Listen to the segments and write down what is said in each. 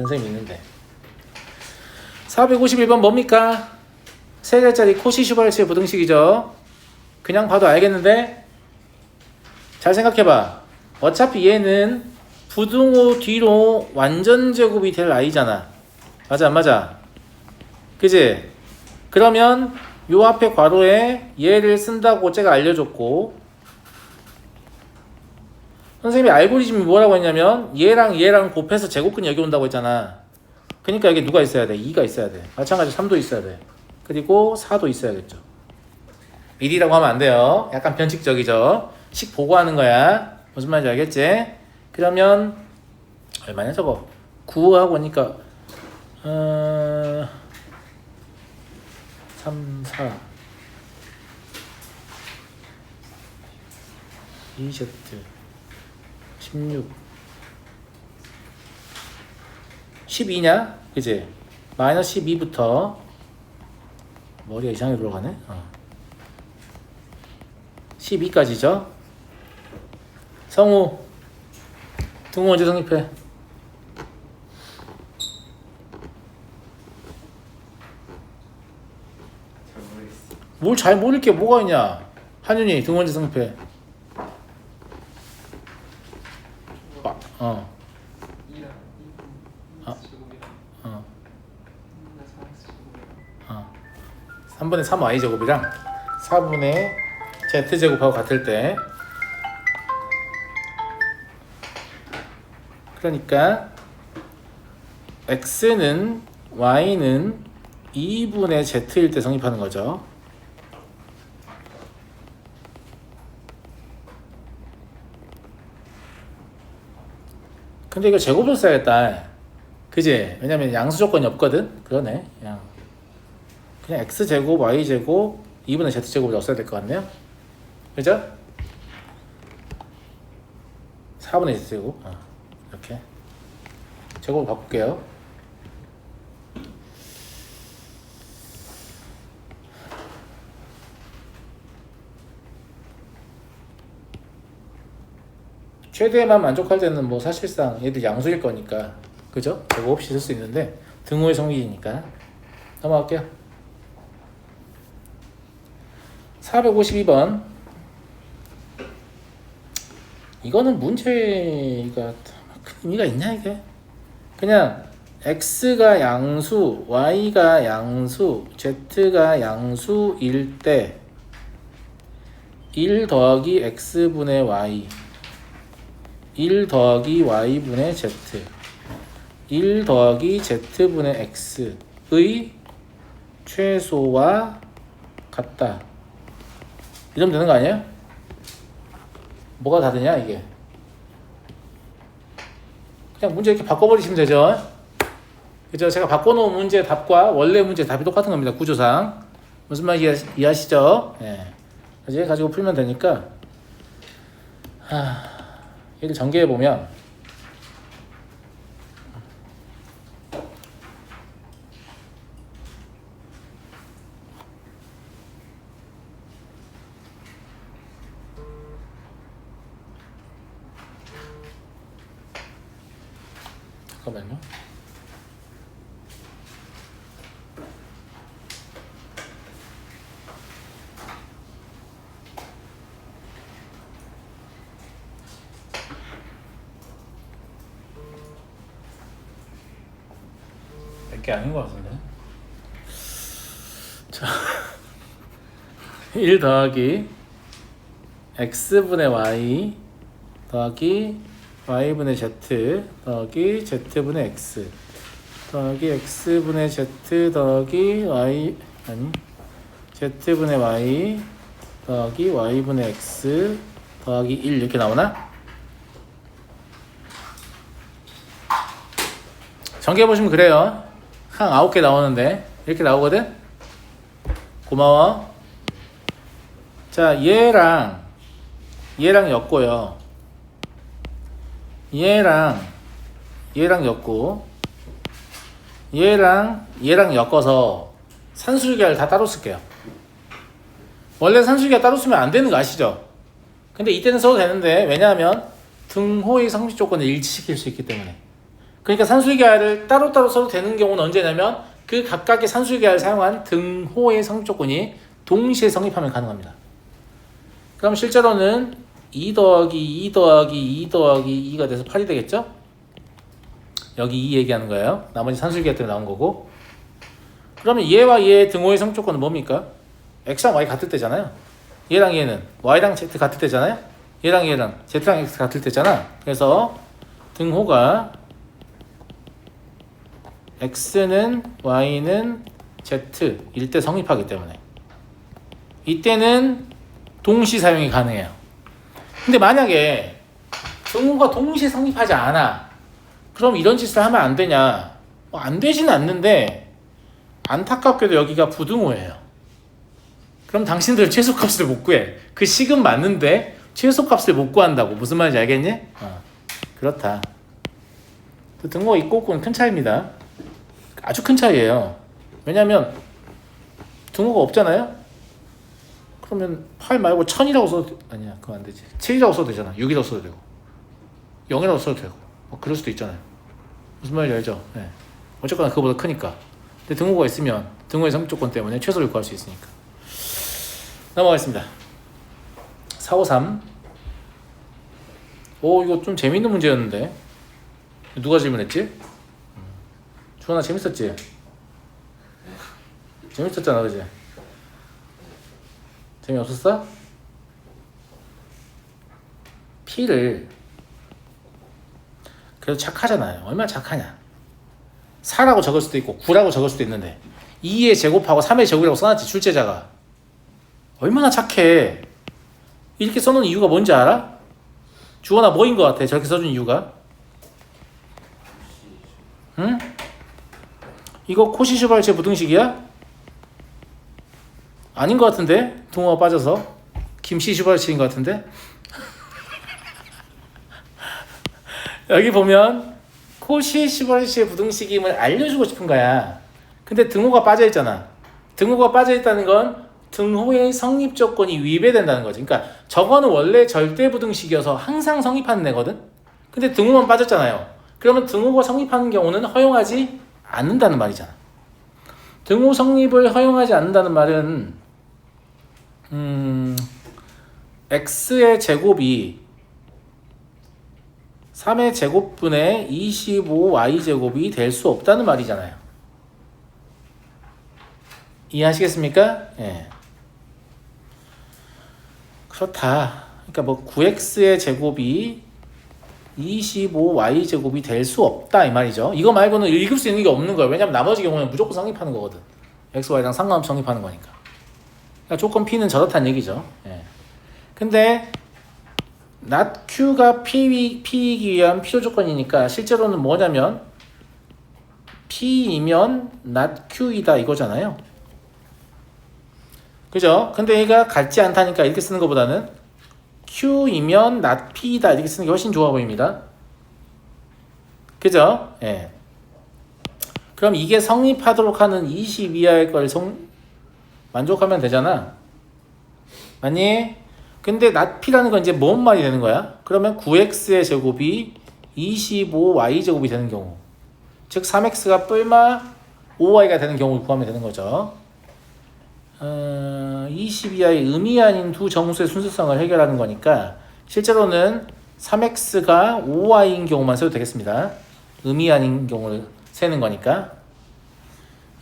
선생님이 있는데 451번 뭡니까? 3개짜리 코시 슈바르츠의 부등식이죠. 그냥 봐도 알겠는데 잘 생각해봐. 어차피 얘는 부등호 뒤로 완전 제곱이 될 i잖아. 맞아 안 맞아? 그지? 그러면 요 앞에 괄호에 얘를 쓴다고 제가 알려줬고, 선생님이 알고리즘이 뭐라고 했냐면 얘랑 곱해서 제곱근이 여기 온다고 했잖아. 그러니까 여기 누가 있어야 돼? 2가 있어야 돼. 마찬가지로 3도 있어야 돼. 그리고 4도 있어야겠죠. 미리라고 하면 안 돼요. 약간 변칙적이죠. 식 보고 하는 거야. 무슨 말인지 알겠지? 그러면 얼마냐 저거? 9하고 오니까 3, 4 2Z 16 12냐? 그치? 마이너스 12부터 머리가 이상하게 돌아가네? 12까지죠? 성우 등호 언제 성립해? 뭘 잘 모를 게 뭐가 있냐? 한윤이 등호 언제 성립해? 어. 3분의 3y제곱이랑 4분의 z제곱하고 같을 때, 그러니까 x는 y는 2분의 z일 때 성립하는 거죠. 근데 이거 제곱을 써야겠다. 그지? 왜냐면 양수 조건이 없거든? 그러네. 그냥 x제곱, y제곱, 2분의 z제곱을 넣었어야 될 것 같네요. 그죠? 4분의 z제곱. 이렇게. 제곱을 바꿀게요. 최대만 만족할 때는 뭐 사실상 얘들 양수일 거니까, 그죠? 제곱 없이 쓸 수 있는데 등호의 성질이니까. 넘어갈게요. 452번. 이거는 문제가 큰 의미가 있냐 이게? 그냥 x가 양수, y가 양수, z가 양수일 때 1 더하기 x분의 y, 1 더하기 y분의 z, 1 더하기 z분의 x의 최소와 같다. 이러면 되는 거 아니야? 뭐가 다르냐 이게? 그냥 문제 이렇게 바꿔버리시면 되죠. 그죠? 제가 바꿔놓은 문제 답과 원래 문제 답이 똑같은 겁니다. 구조상. 무슨 말인지 이해하시죠? 예. 이제 가지고 풀면 되니까. 얘를 전개해보면 잠깐만요. 몇 개 아닌 것 같은데. 자, 1 더하기 x분의 y 더하기 y분의 z 더하기 z분의 x 더하기 x분의 z 더하기 y, 아니 z분의 y 더하기 y분의 x 더하기 1 이렇게 나오나? 전개해보시면 그래요. 한 9개 나오는데 이렇게 나오거든? 고마워. 자, 얘랑 엮고요. 얘랑 엮고 얘랑 엮어서 산술계를 다 따로 쓸게요. 원래 산술계가 따로 쓰면 안 되는 거 아시죠? 근데 이때는 써도 되는데, 왜냐하면 등호의 성립 조건을 일치시킬 수 있기 때문에. 그러니까 산술계열을 따로따로 써도 되는 경우는 언제냐면 그 각각의 산술계열을 사용한 등호의 성립 조건이 동시에 성립하면 가능합니다. 그럼 실제로는 2 더하기 2 더하기 2 더하기 2가 돼서 8이 되겠죠? 여기 2 얘기하는 거예요. 나머지 산술계열 때문에 나온 거고. 그러면 얘와 얘의 등호의 성립 조건은 뭡니까? x랑 y 같을 때잖아요. 얘랑 얘는 y랑 z 같을 때잖아요. 얘랑 얘랑 z랑 x 같을 때잖아. 그래서 등호가 x는 y는 z일 때 성립하기 때문에 이때는 동시 사용이 가능해요. 근데 만약에 등호가 동시에 성립하지 않아. 그럼 이런 짓을 하면 안 되냐? 안 되지는 않는데 안타깝게도 여기가 부등호예요. 그럼 당신들 최소값을 못 구해. 그 식은 맞는데 최소값을 못 구한다고. 무슨 말인지 알겠니? 그렇다. 그 등호가 있고 없고는 큰 차이입니다. 아주 큰 차이예요. 왜냐하면 등호가 없잖아요. 그러면 8 말고 1000이라고 써도 아니야, 그거 안 되지. 7이라고 써도 되잖아. 6이라고 써도 되고 0이라고 써도 되고 그럴 수도 있잖아요. 무슨 말인지 알죠? 네. 어쨌거나 그거보다 크니까. 근데 등호가 있으면 등호의 성립 조건 때문에 최소를 구할 수 있으니까. 넘어가겠습니다. 453. 이거 좀 재밌는 문제였는데 누가 질문했지? 주원아 재밌었지? 재밌었잖아, 그지? 재미없었어? P를 그래도 착하잖아요. 얼마나 착하냐. 4라고 적을 수도 있고 9라고 적을 수도 있는데 2의 제곱하고 3의 제곱이라고 써놨지, 출제자가. 얼마나 착해. 이렇게 써놓은 이유가 뭔지 알아? 주원아 뭐인 것 같아? 저렇게 써준 이유가? 응? 이거 코시-슈바르체 부등식이야? 아닌 것 같은데? 등호가 빠져서 김씨-슈바르체인 것 같은데? 여기 보면 코시-슈바르체 부등식임을 알려주고 싶은 거야. 근데 등호가 빠져있잖아. 등호가 빠져있다는 건 등호의 성립 조건이 위배된다는 거지. 그러니까 저거는 원래 절대 부등식이어서 항상 성립하는 애거든. 근데 등호만 빠졌잖아요. 그러면 등호가 성립하는 경우는 허용하지 않는다는 말이잖아. 등호 성립을 허용하지 않는다는 말은 x의 제곱이 3의 제곱분의 25y 제곱이 될 수 없다는 말이잖아요. 이해하시겠습니까? 예. 그렇다. 그러니까 뭐 9x의 제곱이 25y 제곱이 될 수 없다 이 말이죠. 이거 말고는 읽을 수 있는 게 없는 거예요. 왜냐면 나머지 경우는 무조건 성립하는 거거든. x, y랑 상관없이 성립하는 거니까. 그러니까 조건 P는 저렇다는 얘기죠. 예. 근데 not Q가 P이기 위한 필요 조건이니까 실제로는 뭐냐면 P이면 not Q이다 이거잖아요. 그죠? 근데 얘가 같지 않다니까 이렇게 쓰는 것보다는 Q이면 not P이다 이렇게 쓰는 게 훨씬 좋아 보입니다. 그죠? 예. 그럼 이게 성립하도록 하는 20 이하의 걸 만족하면 되잖아. 맞니? 근데 not P라는 건 이제 뭔 말이 되는 거야? 그러면 9x의 제곱이 25y 제곱이 되는 경우, 즉 3x가 뿔마 5y가 되는 경우를 구하면 되는 거죠. 20 이하의 의미 아닌 두 정수의 순수성을 해결하는 거니까 실제로는 3x가 5y인 경우만 써도 되겠습니다. 의미 아닌 경우를 세는 거니까.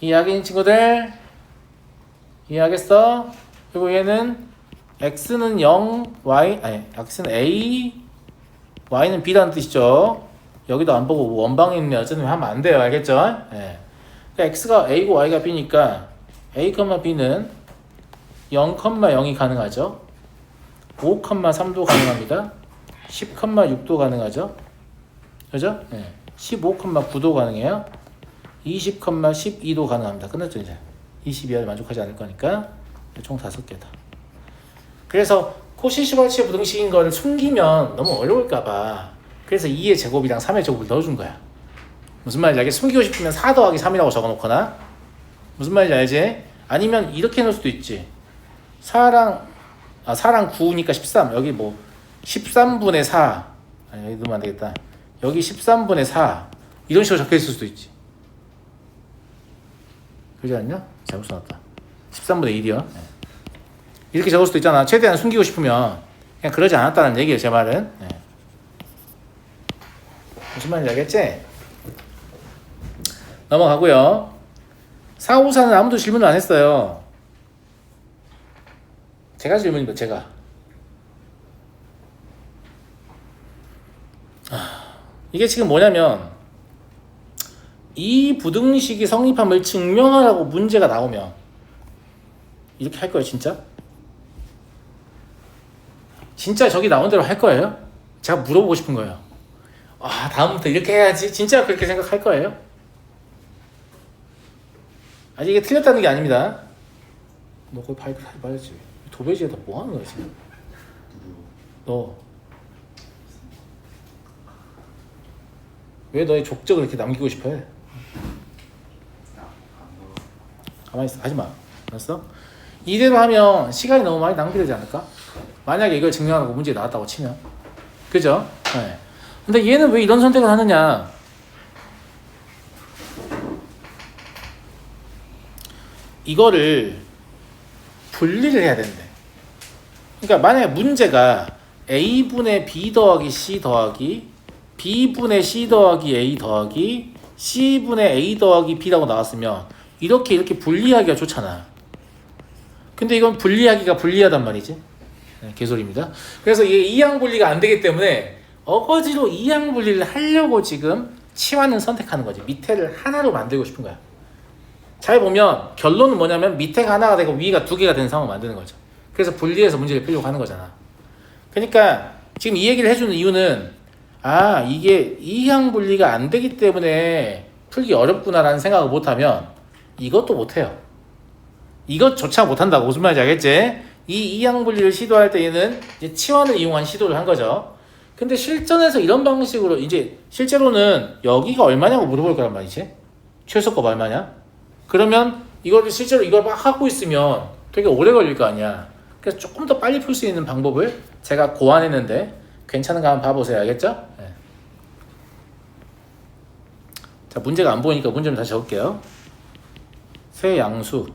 이해하겠니 친구들? 이해하겠어? 그리고 얘는 x는 0, x는 a, y는 b라는 뜻이죠. 여기도 안 보고 원방에 있는 여전히 하면 안 돼요. 알겠죠? 예. 그러니까 x가 a고 y가 b니까 a, b는 0, 0이 가능하죠. 5, 3도 가능합니다. 10, 6도 가능하죠. 그죠? 예. 15, 9도 가능해요. 20, 12도 가능합니다. 끝났죠 이제. 20 이하를 만족하지 않을 거니까 총 5개다. 그래서 코시-슈바르체 부등식인 걸 숨기면 너무 어려울까봐 그래서 2의 제곱이랑 3의 제곱을 넣어준 거야. 무슨 말인지 알겠지? 숨기고 싶으면 4 더하기 3이라고 적어놓거나, 무슨 말인지 알지? 아니면 이렇게 넣을 수도 있지. 4랑 9니까 13. 여기 뭐 13분의 4. 아니 여기 넣으면 안 되겠다. 여기 13분의 4. 이런 식으로 적혀 있을 수도 있지. 그러지 않냐? 잘못 써놨다. 13분의 1이요. 이렇게 적을 수도 있잖아. 최대한 숨기고 싶으면 그냥 그러지 않았다는 얘기예요. 제 말은. 무슨 말인지 알겠지? 넘어가고요. 4, 5, 4는 아무도 질문을 안 했어요. 제가 질문입니다. 제가. 이게 지금 뭐냐면 이 부등식이 성립함을 증명하라고 문제가 나오면 이렇게 할 거예요. 진짜 저기 나온 대로 할 거예요? 제가 물어보고 싶은 거예요. 다음부터 이렇게 해야지. 진짜 그렇게 생각할 거예요? 아직 이게 틀렸다는 게 아닙니다. 너 거기 봐야지. 도배지에다 뭐 하는 거야 지금? 너 왜 너의 족적을 이렇게 남기고 싶어 해? 가만히 있어. 하지 마. 알았어? 이대로 하면 시간이 너무 많이 낭비되지 않을까? 만약에 이걸 증명하고 문제 나왔다고 치면. 그죠? 네. 근데 얘는 왜 이런 선택을 하느냐? 이거를 분리를 해야 되는데. 그러니까 만약에 문제가 A분의 B 더하기 C 더하기 B분의 C 더하기 A 더하기 C분의 A 더하기 B라고 나왔으면 이렇게 분리하기가 좋잖아. 근데 이건 분리하기가 불리하단 말이지. 개소리입니다. 그래서 이게 이항 분리가 안 되기 때문에 어거지로 이항 분리를 하려고 지금 치환은 선택하는 거지. 밑에를 하나로 만들고 싶은 거야. 잘 보면 결론은 뭐냐면 밑에가 하나가 되고 위가 두 개가 되는 상황을 만드는 거죠. 그래서 분리해서 문제를 풀려고 하는 거잖아. 그러니까 지금 이 얘기를 해주는 이유는 이게 이항 분리가 안 되기 때문에 풀기 어렵구나라는 생각을 못하면 이것도 못해요. 이것조차 못한다고. 무슨 말인지 알겠지? 이 이항 분리를 시도할 때 얘는 이제 치환을 이용한 시도를 한 거죠. 근데 실전에서 이런 방식으로 이제 실제로는 여기가 얼마냐고 물어볼 거란 말이지. 최소값 얼마냐? 그러면 이거를 실제로 이걸 막 하고 있으면 되게 오래 걸릴 거 아니야. 그래서 조금 더 빨리 풀 수 있는 방법을 제가 고안했는데 괜찮은가 한번 봐보세요. 알겠죠? 네. 자, 문제가 안 보이니까 문제 좀 다시 적을게요. 세 양수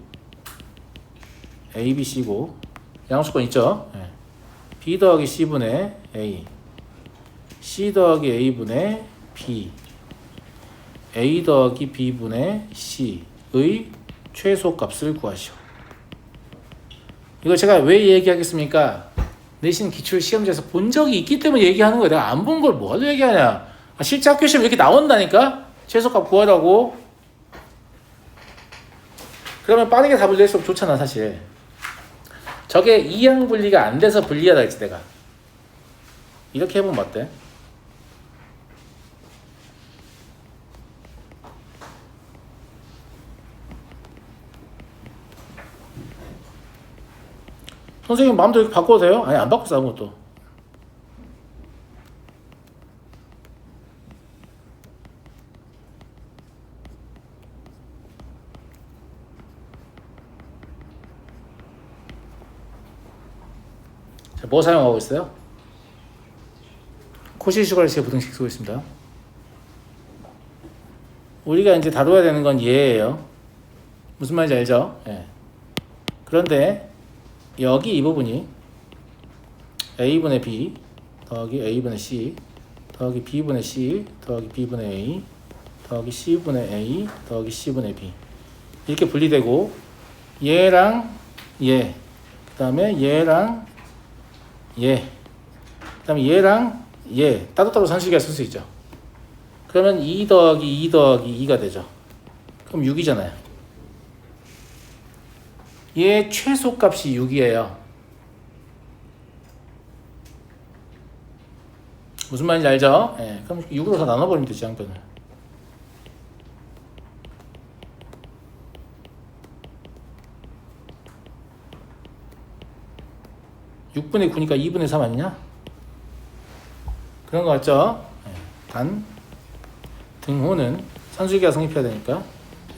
A, B, C고 양수권 있죠? 네. B 더하기 C분의 A, C 더하기 A분의 B, A 더하기 B분의 C의 최소값을 구하시오. 이거 제가 왜 얘기하겠습니까? 내신 기출 시험지에서 본 적이 있기 때문에 얘기하는 거야. 내가 안 본 걸 뭐하러 얘기하냐. 실제 학교 시험 이렇게 나온다니까? 최소값 구하라고. 그러면 빠르게 답을 낼수록 좋잖아 사실. 저게 이항 분리가 안 돼서 불리하다 했지 내가. 이렇게 해보면 어때? 선생님 마음대로 이렇게 바꿔도 돼요? 아니 안 바꿨어 아무것도. 자, 뭐 사용하고 있어요? 코시-슈가르시아 부등식 쓰고 있습니다. 우리가 이제 다뤄야 되는 건 얘예요. 무슨 말인지 알죠? 예. 그런데 여기 이 부분이 A분의 B 더하기 A분의 C 더하기 B분의 C 더하기 B분의 A 더하기 C분의 A 더하기 C분의 B 이렇게 분리되고 얘랑 얘 그 다음에 얘랑 얘 그 다음에 얘랑 얘 따로따로 산수기가 쓸 수 있죠. 그러면 2 더하기 2 더하기 2가 되죠. 그럼 6이잖아요. 얘 최소값이 6이에요. 무슨 말인지 알죠? 예, 그럼 6으로 다 나눠버리면 되지 양변을. 6분의 9니까 2분의 3 아니냐? 그런 거 같죠? 예, 단 등호는 산수기가 성립해야 되니까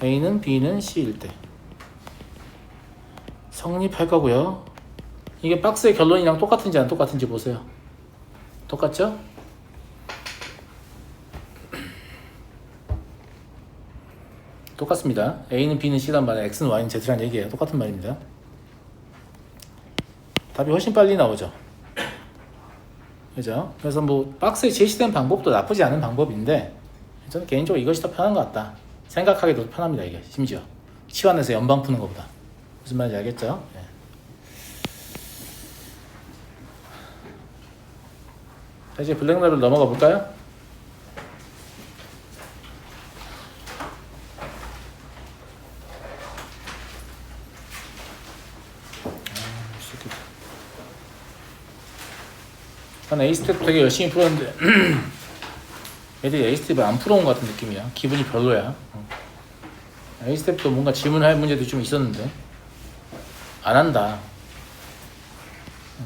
A는 B는 C일 때 성립할 거고요. 이게 박스의 결론이랑 똑같은지 안 똑같은지 보세요. 똑같죠? 똑같습니다. A는 B는 C란 말은 X는 Y는 Z란 얘기예요. 똑같은 말입니다. 답이 훨씬 빨리 나오죠. 그죠? 그래서 뭐 박스에 제시된 방법도 나쁘지 않은 방법인데 저는 개인적으로 이것이 더 편한 것 같다. 생각하기도 편합니다. 이게 심지어 치환해서 연방 푸는 것보다. 무슨 말인지 알겠죠? 네. 자, 이제 블랙랩으로 넘어가 볼까요? 난 A스텝 되게 열심히 풀었는데 애들이 A스텝을 안 풀어온 것 같은 느낌이야. 기분이 별로야. A스텝도 뭔가 질문할 문제도 좀 있었는데 안 한다.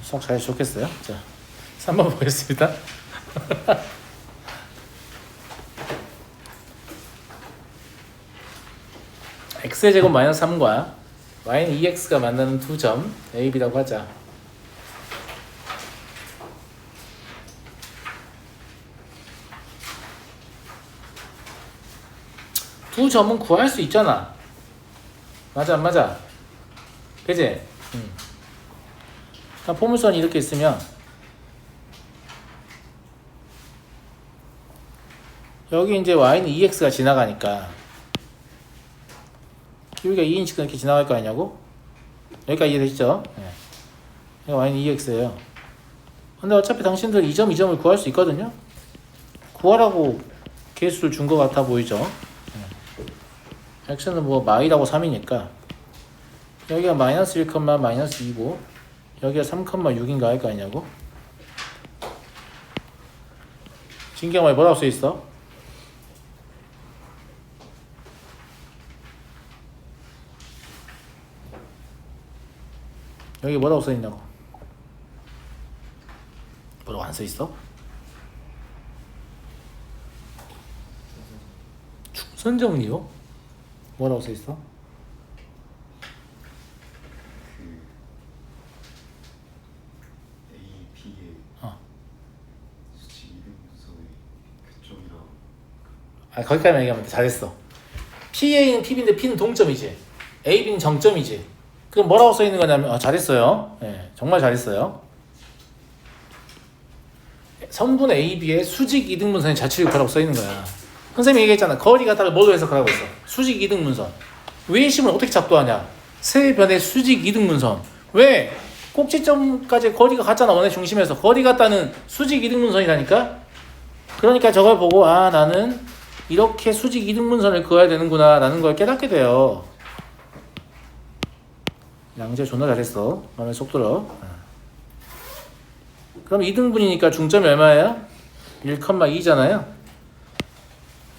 수학 잘 좋겠어요? 자, 3번 보겠습니다. x의 제곱 마이너스 3과 y는 2x가 만나는 두 점 a, b라고 하자. 두 점은 구할 수 있잖아. 맞아 안 맞아? 그치? 포물선이 이렇게 있으면 여기 이제 y는 2x가 지나가니까 여기가 2인치가 이렇게 지나갈 거 아니냐고? 여기까지 이해되시죠? 네. y는 2x예요. 근데 어차피 당신들 이 점, 이 점을 구할 수 있거든요? 구하라고 개수를 준 것 같아 보이죠? 네. x는 뭐 마이라고 3이니까 여기가 마이너스 1, 마이너스 2고 여기가 3,6인가 할 거 아니냐고? 진경화에 뭐라고 써있어? 여기 뭐라고 써있냐고? 뭐라고 안 써있어? 충선정리요? 뭐라고 써있어? 거기까지만 얘기하면 돼. 잘했어. PA는 PB인데 P는 동점이지. AB는 정점이지. 그럼 뭐라고 써있는 거냐면 잘했어요. 네, 정말 잘했어요. 선분 AB의 수직 이등분선의 자취율표라고 써있는 거야. 선생님이 얘기했잖아. 거리가 다를 뭘로 해석하라고 했어. 수직 이등분선. 외심을 어떻게 작도하냐. 세 변의 수직 이등분선. 왜? 꼭지점까지 거리가 같잖아. 원의 중심에서. 거리 같다는 수직 이등분선이라니까. 그러니까 저걸 보고 나는 이렇게 수직 이등분선을 그어야 되는구나 라는 걸 깨닫게 돼요. 양재 존나 잘했어. 마음에 쏙 들어. 그럼 2등분이니까 중점이 얼마예요? 1,2잖아요.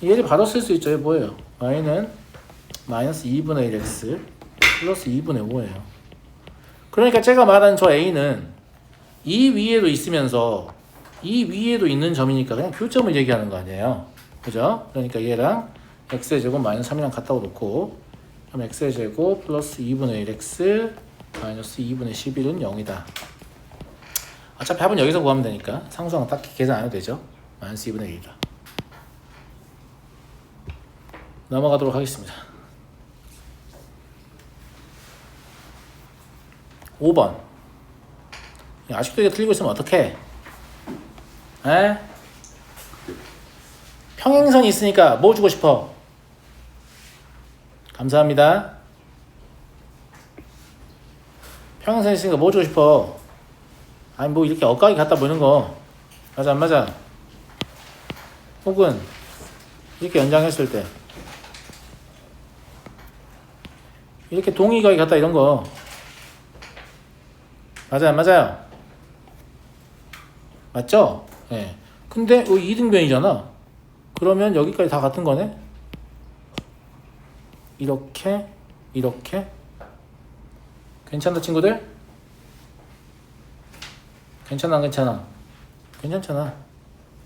얘를 바로 쓸 수 있죠. 뭐예요? y는 마이너스 2분의 1x 플러스 2분의 5예요. 그러니까 제가 말한 저 a는 이 위에도 있으면서 이 위에도 있는 점이니까 그냥 교점을 얘기하는 거 아니에요. 그죠? 그러니까 얘랑 x의 제곱 마이너스 3이랑 같다고 놓고 그럼 x의 제곱 플러스 2분의 1x 마이너스 2분의 11은 0이다. 어차피 합은 여기서 구하면 되니까 상수항 딱히 계산 안 해도 되죠. 마이너스 2분의 1이다. 넘어가도록 하겠습니다. 5번. 아직도 이게 틀리고 있으면 어떡해? 에? 평행선이 있으니까 뭐 주고 싶어? 감사합니다. 평행선이 있으니까 뭐 주고 싶어? 아니 뭐 이렇게 엇가게 갖다 보이는 거 맞아 안 맞아? 혹은 이렇게 연장했을 때 이렇게 동의각이 갖다 이런 거 맞아 안 맞아요? 맞죠? 예. 네. 근데 여기 2등변이잖아. 그러면 여기까지 다 같은 거네? 이렇게 이렇게 괜찮다 친구들? 괜찮아 안 괜찮아? 괜찮잖아.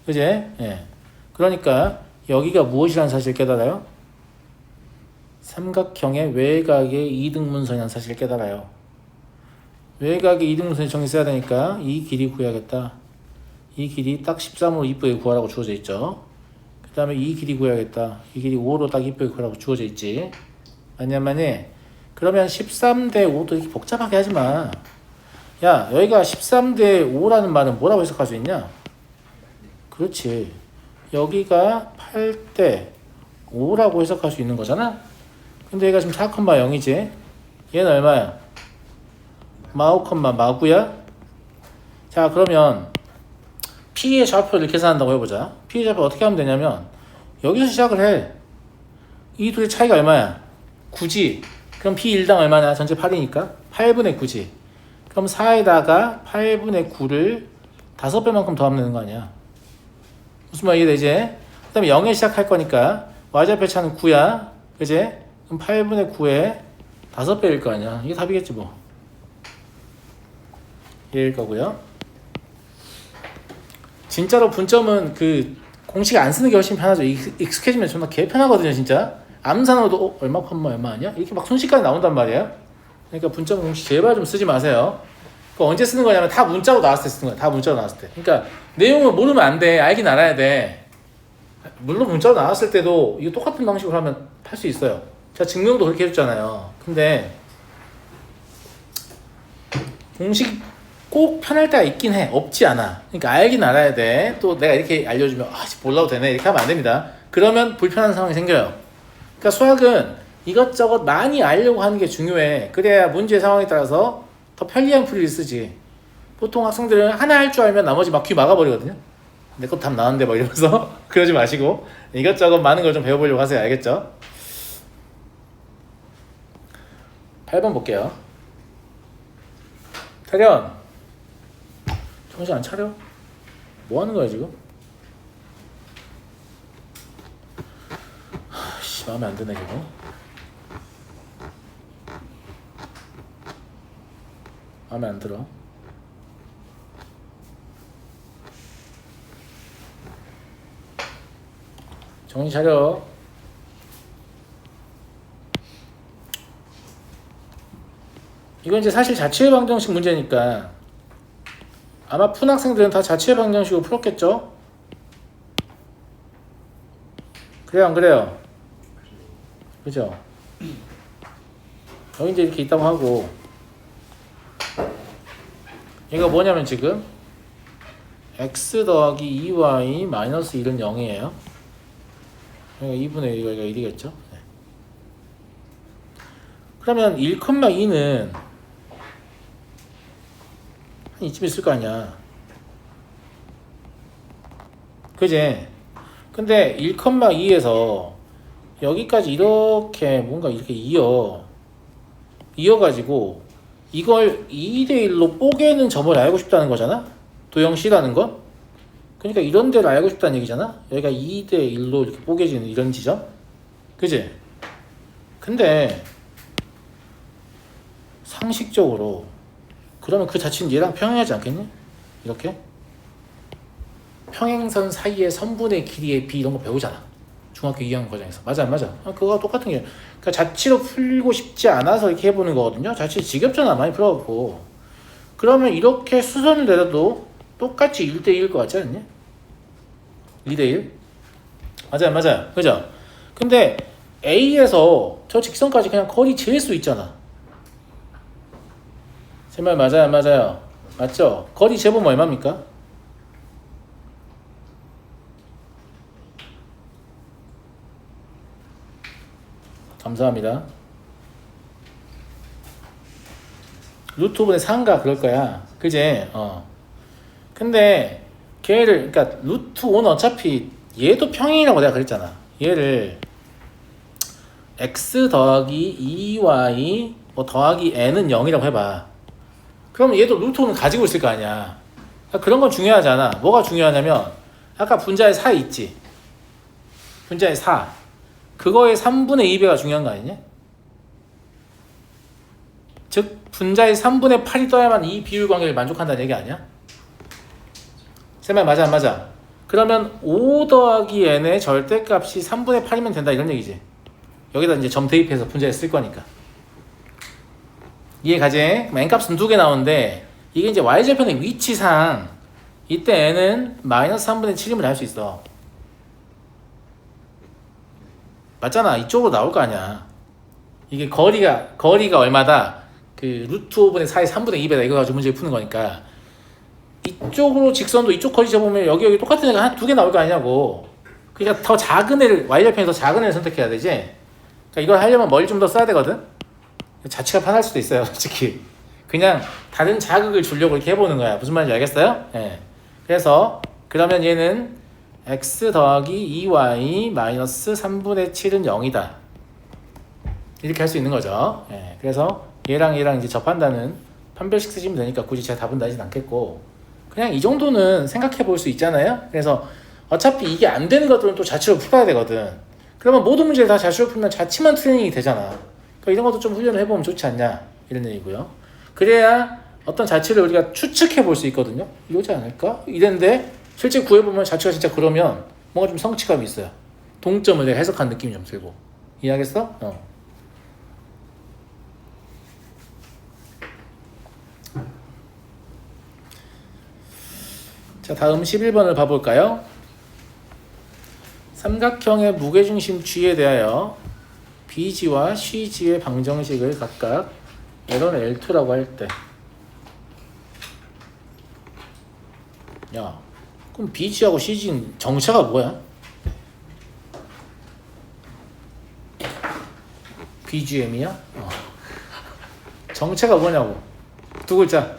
그지? 예. 그러니까 여기가 무엇이라는 사실을 깨달아요? 삼각형의 외곽의 이등분선이라는 사실을 깨달아요. 외곽의 이등분선이 정했어야 되니까 이 길이 구해야겠다. 이 길이 딱 13으로 이쁘게 구하라고 주어져 있죠. 그 그 다음에 이 길이 구해야겠다. 이 길이 5로 딱 이쁘게 구하라고 주어져 있지. 맞냐마니? 그러면 13대 5도 이렇게 복잡하게 하지 마. 야, 여기가 13대 5라는 말은 뭐라고 해석할 수 있냐? 그렇지. 여기가 8대 5라고 해석할 수 있는 거잖아? 근데 얘가 지금 4,0이지? 얘는 얼마야? 마오컴마 마구야? 자, 그러면 P의 좌표를 계산한다고 해보자. P의 좌표 어떻게 하면 되냐면 여기서 시작을 해. 이 둘의 차이가 얼마야? 9지. 그럼 P1당 얼마냐? 전체 8이니까 8분의 9지. 그럼 4에다가 8분의 9를 5배만큼 더하면 되는 거 아니야? 무슨 말 이해되지? 그 다음에 0에 시작할 거니까 y좌표 차는 9야. 그지? 그럼 8분의 9에 5배일 거 아니야. 이게 답이겠지 뭐. 얘일 거고요. 진짜로 분점은 그 공식 안 쓰는 게 훨씬 편하죠. 익숙해지면 존나 개 편하거든요, 진짜. 암산으로도 얼마 컴마 얼마 아니야? 이렇게 막 순식간에 나온단 말이에요. 그러니까 분점 공식 제발 좀 쓰지 마세요. 그거 언제 쓰는 거냐면 다 문자로 나왔을 때 쓰는 거야. 다 문자로 나왔을 때. 그러니까 내용을 모르면 안 돼. 알긴 알아야 돼. 물론 문자로 나왔을 때도 이거 똑같은 방식으로 하면 할 수 있어요. 제가 증명도 그렇게 해줬잖아요. 근데 공식 꼭 편할 때가 있긴 해. 없지 않아. 그러니까 알긴 알아야 돼. 또 내가 이렇게 알려주면 몰라도 되네. 이렇게 하면 안 됩니다. 그러면 불편한 상황이 생겨요. 그러니까 수학은 이것저것 많이 알려고 하는 게 중요해. 그래야 문제 상황에 따라서 더 편리한 풀이를 쓰지. 보통 학생들은 하나 할 줄 알면 나머지 막 귀 막아버리거든요. 내 것 답 나왔는데 막 이러면서 그러지 마시고 이것저것 많은 걸 좀 배워보려고 하세요. 알겠죠? 8번 볼게요. 태련, 정신 안 차려? 뭐 하는 거야 지금? 마음에 안 드네 지금. 마음에 안 들어. 정신 차려. 이건 이제 사실 자취회 방정식 문제니까 아마 푼 학생들은 다 자취회 방정식으로 풀었겠죠? 그래요, 안 그래요? 그죠? 여기 이제 이렇게 있다고 하고 얘가 뭐냐면 지금 x 더하기 2y 마이너스 1은 0이에요. 그러니까 2분의 1, 여기가 1이겠죠? 네. 그러면 1,2는 한 이쯤 있을 거 아니야. 그지? 근데 1,2에서 여기까지 이렇게 뭔가 이렇게 이어가지고 이걸 2대1로 뽀개는 점을 알고 싶다는 거잖아? 도형 C라는 거? 그러니까 이런 데를 알고 싶다는 얘기잖아? 여기가 2대1로 이렇게 뽀개지는 이런 지점? 그지? 근데 상식적으로 그러면 그 자체는 얘랑 평행하지 않겠니? 이렇게? 평행선 사이의 선분의 길이의 b 이런 거 배우잖아. 중학교 2학년 과정에서. 맞아 안 맞아? 그거가 똑같은 게 그러니까 자취로 풀고 싶지 않아서 이렇게 해보는 거거든요. 자취 지겹잖아. 많이 풀어갖고. 그러면 이렇게 수선을 내려도 똑같이 1대1일 것 같지 않니? 2대1? 맞아요 맞아요. 그죠? 근데 A에서 저 직선까지 그냥 거리 재일 수 있잖아. 제 말 맞아요 안 맞아요? 맞죠? 거리 재보면 얼마입니까? 감사합니다. 루트 5분의 4인가 그럴 거야. 그지? 근데 걔를 그러니까 루트 5는 어차피 얘도 평행이라고 내가 그랬잖아. 얘를 x 더하기 2y 뭐 더하기 n은 0이라고 해봐. 그럼 얘도 루트 5는 가지고 있을 거 아니야. 그러니까 그런 건 중요하지 않아. 뭐가 중요하냐면 아까 분자의 4 있지. 분자의 4. 그거의 3분의 2배가 중요한 거 아니냐? 즉 분자의 3분의 8이 떠야만 이 비율 관계를 만족한다는 얘기 아니야? 제 말 맞아 안 맞아? 그러면 5 더하기 n의 절대값이 3분의 8이면 된다 이런 얘기지. 여기다 이제 점 대입해서 분자에 쓸 거니까. 이해가지? n값은 2개 나오는데 이게 이제 y절편의 위치상 이때 n은 마이너스 3분의 7임을 알 수 있어. 맞잖아. 이쪽으로 나올 거 아니야. 이게 거리가 얼마다? 그 루트 5분의 4의 3분의 2배다. 이거 가지고 문제를 푸는 거니까. 이쪽으로 직선도 이쪽 거리 잡으면 여기 똑같은 애가 한 두 개 나올 거 아니냐고. 그러니까 더 작은 애를, y절편이 더 작은 애를 선택해야 되지. 그러니까 이걸 하려면 머리 좀 더 써야 되거든. 자취가 편할 수도 있어요, 솔직히. 그냥 다른 자극을 주려고 이렇게 해보는 거야. 무슨 말인지 알겠어요? 예. 그래서 그러면 얘는 x 더하기 2y 마이너스 3분의 7은 0이다. 이렇게 할 수 있는 거죠. 예. 그래서 얘랑 이제 접한다는 판별식 쓰시면 되니까 굳이 제가 답은 나진 않겠고, 그냥 이 정도는 생각해 볼 수 있잖아요. 그래서 어차피 이게 안 되는 것들은 또 자취로 풀어야 되거든. 그러면 모든 문제를 다 자취로 풀면 자취만 트레이닝이 되잖아. 그러니까 이런 것도 좀 훈련을 해보면 좋지 않냐, 이런 얘기고요. 그래야 어떤 자취를 우리가 추측해 볼 수 있거든요. 이러지 않을까? 이랬는데 실제 구해보면 자취가 진짜 그러면 뭔가 좀 성취감이 있어요. 동점을 내가 해석한 느낌이 좀 들고. 이해하겠어? 자, 다음 11번을 봐볼까요? 삼각형의 무게중심 G에 대하여 BG와 CG의 방정식을 각각 L1, L2라고 할 때, 야, 그럼 BG하고 CG는 정체가 뭐야? BGM이야? 정체가 뭐냐고. 두 글자.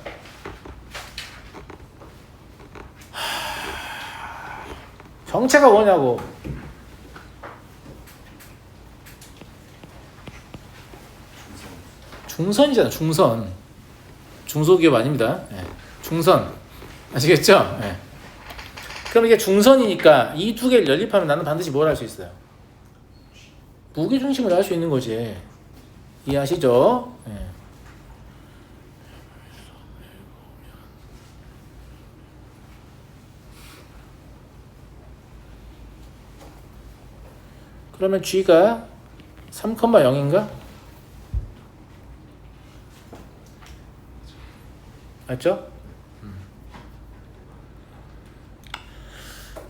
정체가 뭐냐고. 중선이잖아. 중선. 중소기업 아닙니다. 네. 중선. 아시겠죠? 네. 그럼 이게 중선이니까 이 두 개를 연립하면 나는 반드시 뭘 할 수 있어요? 무게중심을 알 수 있는 거지. 이해하시죠? 네. 그러면 G가 3,0인가? 맞죠?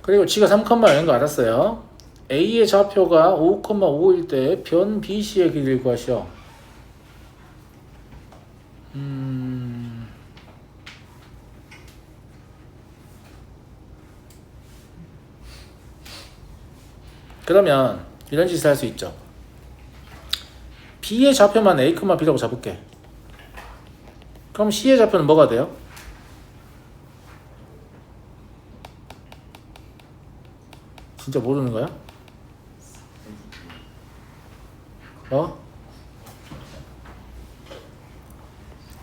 그리고 G가 3,0인 거 알았어요. A의 좌표가 5,5일 때 변 BC의 길이를 구하시오. 그러면 이런 짓을 할 수 있죠. B의 좌표만 A, B라고 잡을게. 그럼 C의 좌표는 뭐가 돼요? 진짜 모르는 거야?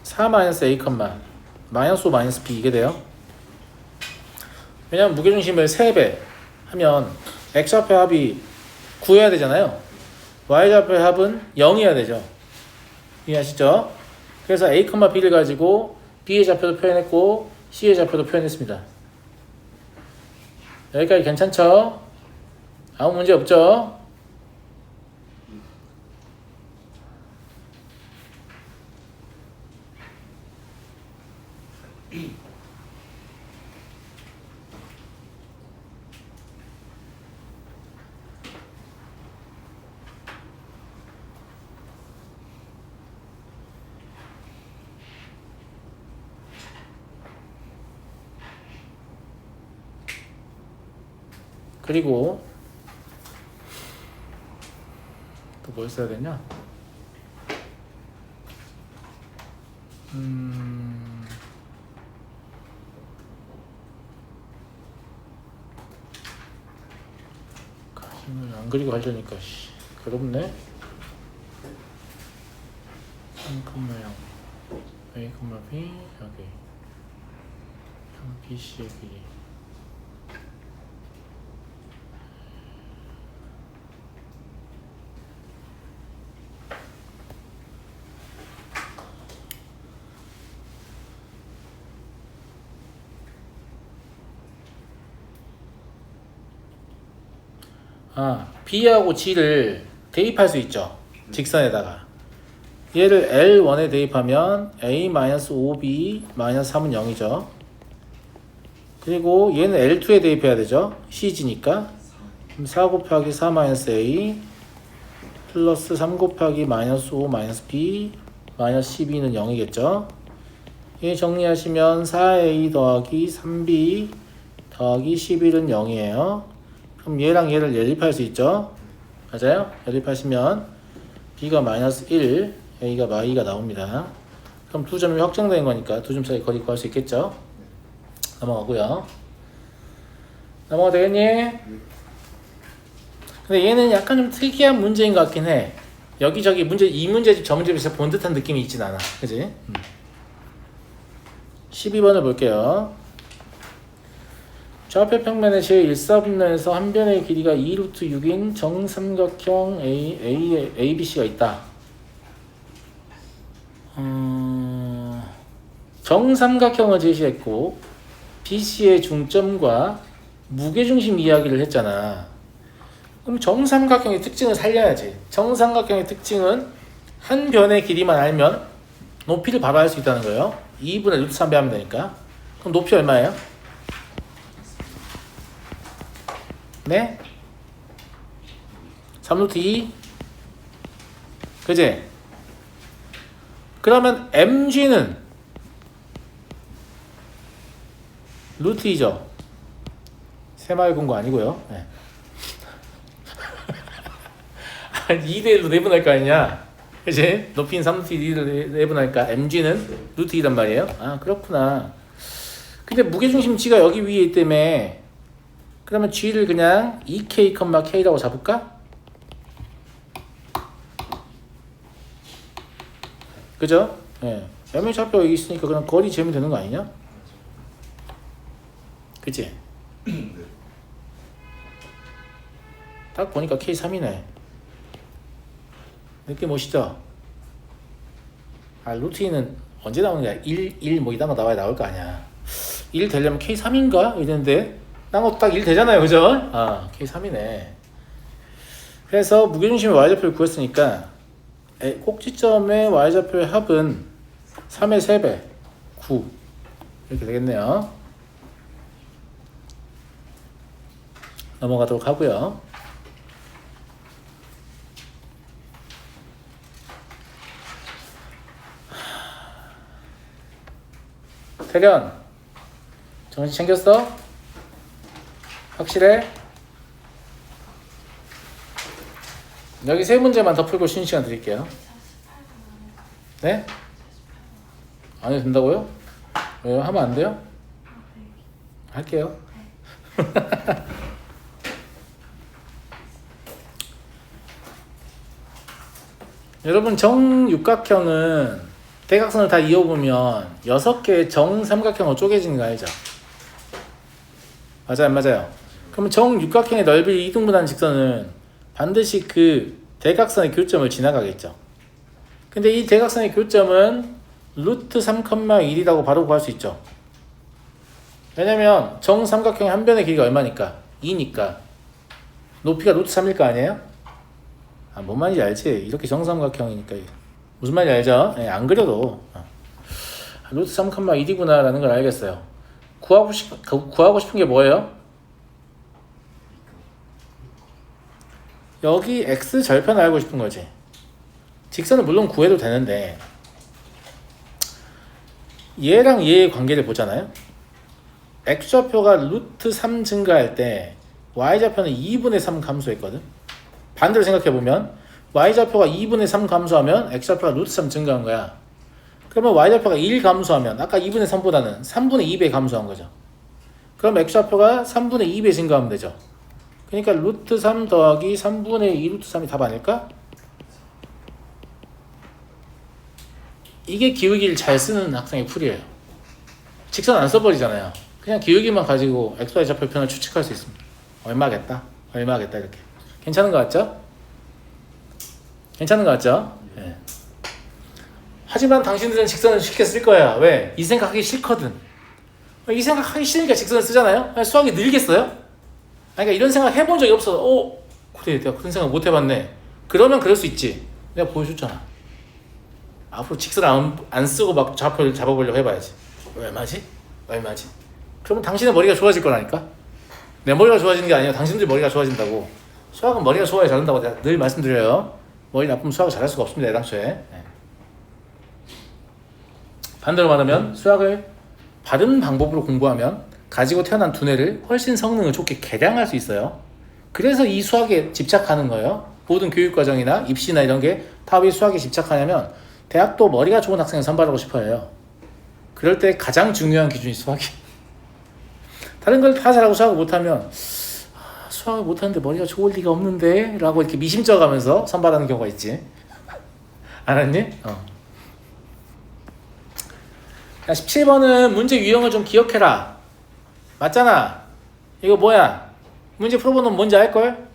4-A, 마이너스 5 마이너스 B 이게 돼요. 왜냐면 무게중심을 3배 하면 X좌표 합이 9여야 되잖아요. Y좌표 합은 0이어야 되죠. 이해하시죠? 그래서 A, B를 가지고 B의 좌표도 표현했고 C의 좌표도 표현했습니다. 여기까지 괜찮죠? 아무 문제 없죠? 그리고 또 뭘 써야 되냐? 안 그리고 하려니까 괴롭네. 3,0 A, B 여기 BC의 길이. B하고 G를 대입할 수 있죠. 직선에다가. 얘를 L1에 대입하면 A-5B-3은 0이죠. 그리고 얘는 L2에 대입해야 되죠. CG니까. 그럼 4 곱하기 4-A 플러스 3 곱하기 마이너스 5 마이너스 b 마이너스 12는 0이겠죠. 이 정리하시면 4a 더하기 3b 더하기 11은 0이에요. 그럼 얘랑 얘를 연립할 수 있죠. 맞아요? 연립하시면 b가 마이너스 1 a가 마이가 나옵니다. 그럼 두 점이 확정된 거니까 두 점 사이 거리 구할 수 있겠죠. 넘어가고요. 넘어가 되겠니? 근데 얘는 약간 좀 특이한 문제인 것 같긴 해. 여기저기 문제, 이 문제집 저 문제집에서 본 듯한 느낌이 있진 않아. 그지? 12번을 볼게요. 좌표 평면의 제1사분면에서 한 변의 길이가 2루트 6인 정삼각형 ABC가 있다. 정삼각형을 제시했고 BC의 중점과 무게중심 이야기를 했잖아. 그럼 정삼각형의 특징을 살려야지. 정삼각형의 특징은 한 변의 길이만 알면 높이를 바로 알 수 있다는 거예요. 2분의 루트 3배 하면 되니까. 그럼 높이 얼마예요? 네? 3루트 2? 그지? 그러면 MG는 루트 2죠? 세마일 공부 아니고요. 네. 2대1로 내분할 거 아니냐? 그치? 높이는 3루트 2를 내분하니까 MG는 루트 2단 말이에요. 아, 그렇구나. 근데 무게중심 G가 여기 위에 있기 때문에 그러면 G를 그냥 2K,K라고 잡을까? 그죠? 예. MH 좌표 여기 있으니까 그냥 거리 재면 되는 거 아니냐? 그치? 딱 보니까 K3이네. 느낌 오시죠? 아, 루트 2는 언제 나오는 거야? 1 뭐 이딴 거 나올 거 아니야. 1 되려면 K3인가? 이랬는데 난 것도 딱 1 되잖아요. 그죠? 아, K3이네. 그래서 무게중심의 Y좌표를 구했으니까 꼭지점의 Y좌표의 합은 3의 3배 9 이렇게 되겠네요. 넘어가도록 하고요. 태련 정신 챙겼어? 확실해? 여기 세 문제만 더 풀고 쉬는 시간 드릴게요. 네? 안 해도 된다고요? 왜요? 하면 안 돼요? 할게요. 여러분 정육각형은 대각선을 다 이어보면 6개의 정삼각형으로 쪼개지는 거 알죠? 맞아요, 맞아요. 그러면 정육각형의 넓이를 이등분하는 직선은 반드시 그 대각선의 교점을 지나가겠죠. 근데 이 대각선의 교점은 루트 3,1이라고 바로 구할 수 있죠. 왜냐면 정삼각형의 한 변의 길이가 얼마니까? 2니까 높이가 루트 3일 거 아니에요? 아, 뭔 말인지 알지? 이렇게 정삼각형이니까 무슨 말인지 알죠? 네, 안 그려도 루트 3,1이구나 라는 걸 알겠어요. 구하고 싶은 게 뭐예요? 여기 x 절편을 알고 싶은 거지. 직선은 물론 구해도 되는데 얘랑 얘의 관계를 보잖아요. x좌표가 루트 3 증가할 때 y좌표는 2분의 3 감소했거든. 반대로 생각해보면 y좌표가 2분의 3 감소하면 x좌표가 루트 3 증가한 거야. 그러면 y좌표가 1 감소하면 아까 2분의 3보다는 3분의 2배 감소한 거죠. 그럼 x좌표가 3분의 2배 증가하면 되죠. 그러니까 루트 3 더하기 3분의 2 루트 3이 답 아닐까? 이게 기울기를 잘 쓰는 학생의 풀이에요. 직선 안 써버리잖아요. 그냥 기울기만 가지고 xy 좌표편을 추측할 수 있습니다. 얼마겠다 이렇게. 괜찮은 것 같죠? 괜찮은 것 같죠? 네. 하지만 당신들은 직선을 쉽게 쓸 거야. 왜? 이 생각하기 싫거든. 이 생각하기 싫으니까 직선을 쓰잖아요. 수학이 늘겠어요? 그러니까 이런 생각 해본 적이 없어. 그래, 내가 그런 생각 못 해봤네. 그러면 그럴 수 있지. 내가 보여줬잖아. 앞으로 직선 안 쓰고 막 좌표를 잡아보려고 해봐야지. 얼마지? 그러면 당신의 머리가 좋아질 거라니까. 내 머리가 좋아지는 게 아니라 당신들 머리가 좋아진다고. 수학은 머리가 좋아야 잘한다고 내가 늘 말씀드려요. 머리 나쁘면 수학을 잘할 수가 없습니다. 애당초에. 네. 반대로 말하면 수학을 바른 방법으로 공부하면 가지고 태어난 두뇌를 훨씬 성능을 좋게 개량할 수 있어요. 그래서 이 수학에 집착하는 거예요. 모든 교육과정이나 입시나 이런 게 다 왜 수학에 집착하냐면 대학도 머리가 좋은 학생을 선발하고 싶어 해요. 그럴 때 가장 중요한 기준이 수학이. 다른 걸 다 잘하고 수학을 못하면 수학을 못하는데 머리가 좋을 리가 없는데 라고 이렇게 미심쩍어가면서 선발하는 경우가 있지. 알았니? 17번은 문제 유형을 좀 기억해라. 맞잖아. 이거 뭐야? 문제 풀어보면 뭔지 알걸?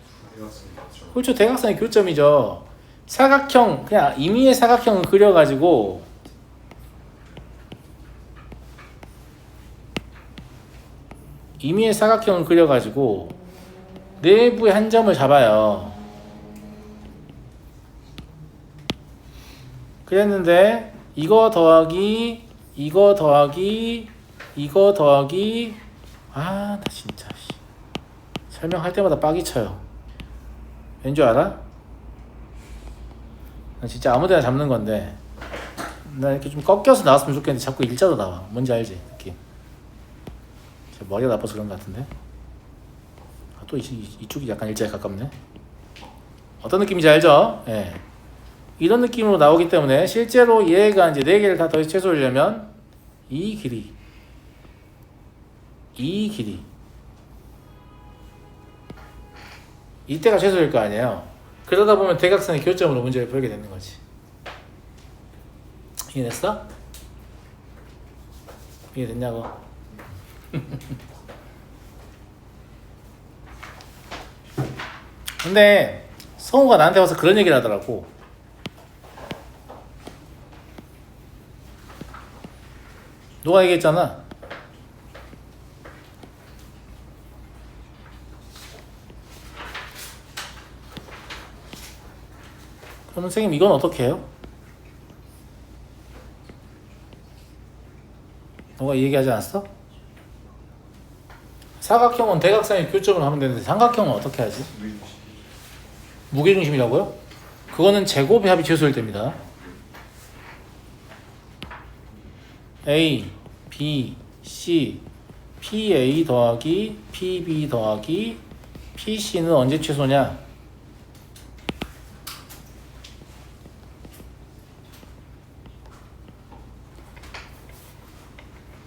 그렇죠. 대각선의 교점이죠. 사각형, 그냥 임의의 사각형을 그려가지고 내부의 한 점을 잡아요. 그랬는데 이거 더하기 나 진짜 설명할 때마다 빡이 쳐요. 왠 줄 알아? 나 진짜 아무데나 잡는 건데 나 이렇게 좀 꺾여서 나왔으면 좋겠는데 자꾸 일자로 나와. 뭔지 알지? 느낌. 머리가 나빠서 그런 것 같은데. 또 이쪽이 약간 일자에 가깝네. 어떤 느낌인지 알죠? 예. 이런 느낌으로 나오기 때문에 실제로 얘가 이제 4개를 다 더해서 최소하려면 이 길이 이때가 최소일 거 아니에요. 그러다 보면 대각선의 교점으로 문제를 풀게 되는 거지. 이해됐어? 이해됐냐고? 근데 성우가 나한테 와서 그런 얘기를 하더라고. 너가 얘기했잖아. 그럼 선생님 이건 어떻게 해요? 너가 얘기하지 않았어? 사각형은 대각선의 교점을 하면 되는데 삼각형은 어떻게 하지? 무게중심이라고요? 그거는 제곱의 합이 최소일 때입니다. A, B, C, PA 더하기 PB 더하기 PC는 언제 최소냐?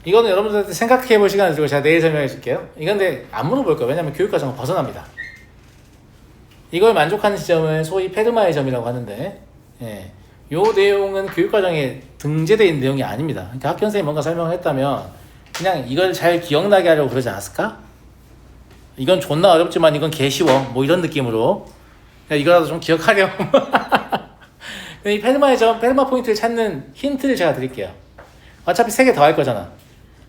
이거는 여러분들한테 생각해 볼 시간을 주고 제가 내일 설명해 줄게요. 이건 근데 안 물어볼 거예요. 왜냐면 교육과정은 벗어납니다. 이걸 만족하는 지점은 소위 페르마의 점이라고 하는데, 예, 요 내용은 교육과정에 등재되어 있는 내용이 아닙니다. 그러니까 학교 선생님이 뭔가 설명을 했다면 그냥 이걸 잘 기억나게 하려고 그러지 않았을까? 이건 존나 어렵지만 이건 개 쉬워. 뭐 이런 느낌으로. 그냥 이거라도 좀 기억하렴. 이 페르마의 점, 페르마 포인트를 찾는 힌트를 제가 드릴게요. 어차피 3개 더 할 거잖아.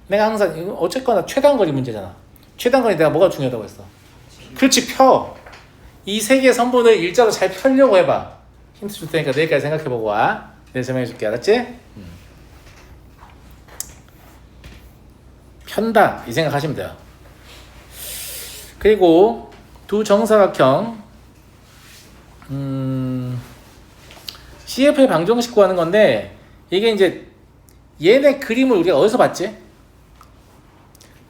내가 항상 어쨌거나 최단거리 문제잖아. 최단거리 내가 뭐가 중요하다고 했어? 그렇지, 펴. 이 3개의 선분을 일자로 잘 펴려고 해봐. 힌트 줄 테니까 내일까지 생각해보고 와. 내일 설명해 줄게. 알았지? 편다 이 생각하시면 돼요. 그리고 두 정사각형 CF의 방정식 구하는 건데, 이게 이제 얘네 그림을 우리가 어디서 봤지?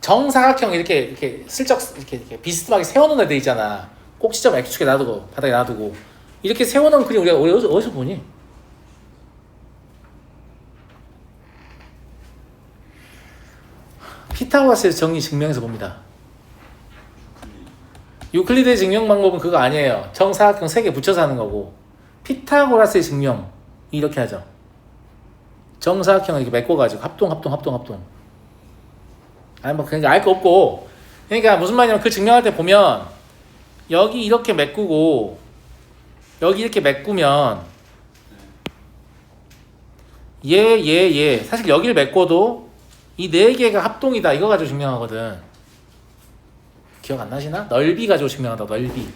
정사각형 이렇게 슬쩍 이렇게 비스듬하게 세워놓은 애들 있잖아. 꼭지점 X축에 놔두고 바닥에 놔두고 이렇게 세워놓은 그림 우리가 어디서 보니? 피타고라스의 정리 증명에서 봅니다. 유클리드의 증명 방법은 그거 아니에요. 정사각형 3개 붙여서 하는 거고, 피타고라스의 증명 이렇게 하죠. 정사각형을 이렇게 메꿔가지고 합동. 아니 뭐 그냥 알 거 없고, 그러니까 무슨 말이냐면 그 증명할 때 보면 여기 이렇게 메꾸고 여기 이렇게 메꾸면 얘 사실 여기를 메꿔도 이 4개가 합동이다 이거 가지고 증명하거든. 기억 안 나시나? 넓이 가지고 증명한다. 넓이.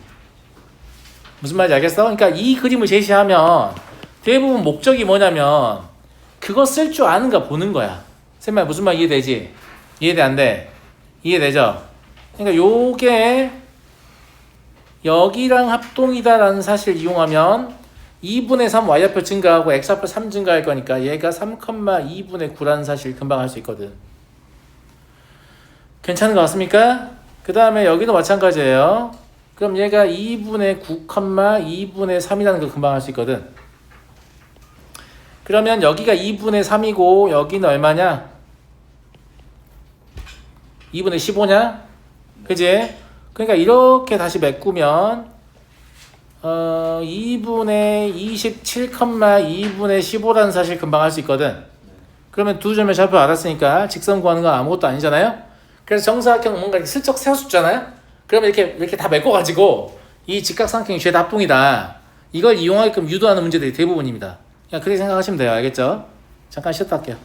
무슨 말인지 알겠어? 그러니까 이 그림을 제시하면 대부분 목적이 뭐냐면 그거 쓸 줄 아는가 보는 거야. 쌤말 무슨 말 이해되지? 이해돼 안 돼? 이해되죠? 그러니까 요게 여기랑 합동이다라는 사실을 이용하면 2분의 3 y좌표 증가하고 x좌표 3 증가할 거니까 얘가 3,2분의 9라는 사실 금방 할 수 있거든. 괜찮은 것 같습니까? 그 다음에 여기도 마찬가지예요. 그럼 얘가 2분의 9, 2분의 3이라는 걸 금방 할 수 있거든. 그러면 여기가 2분의 3이고 여기는 얼마냐? 2분의 15냐? 그지? 그러니까 이렇게 다시 메꾸면 2분의 27, 2분의 15라는 사실 금방 할 수 있거든. 그러면 두 점의 좌표 알았으니까 직선 구하는 건 아무것도 아니잖아요. 그래서 정사각형 뭔가 이렇게 슬쩍 세워줬잖아요. 그러면 이렇게 다 메꿔가지고 이 직각삼각형이 죄다 합동이다. 이걸 이용하게끔 유도하는 문제들이 대부분입니다. 그냥 그렇게 생각하시면 돼요. 알겠죠? 잠깐 쉬었다 할게요.